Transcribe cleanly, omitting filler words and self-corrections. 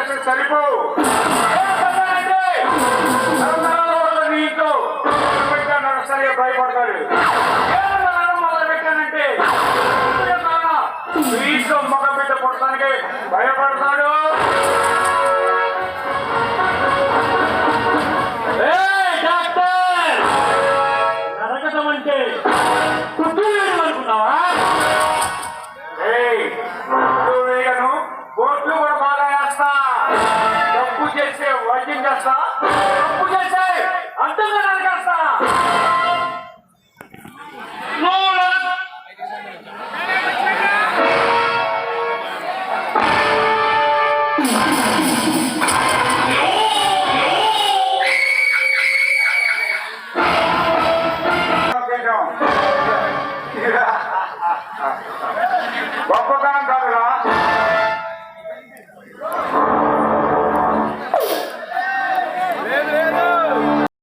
చేస్తే సరిపో నీతో సరిగా భయపడతాడు. మొదలు పెట్టానంటే నీతో మగ బిడ్డ పుట్టడానికి భయపడతాడు. నరకటం అంటే కుటుంబం అనుకున్నావా? వేయను, కోట్లు కూడా బాగా వేస్తా. తప్పు చేస్తే వైద్యం చేస్తా, తప్పు చేస్తే అంతంగా నరికేస్తా. గొప్పతనం కాదురా,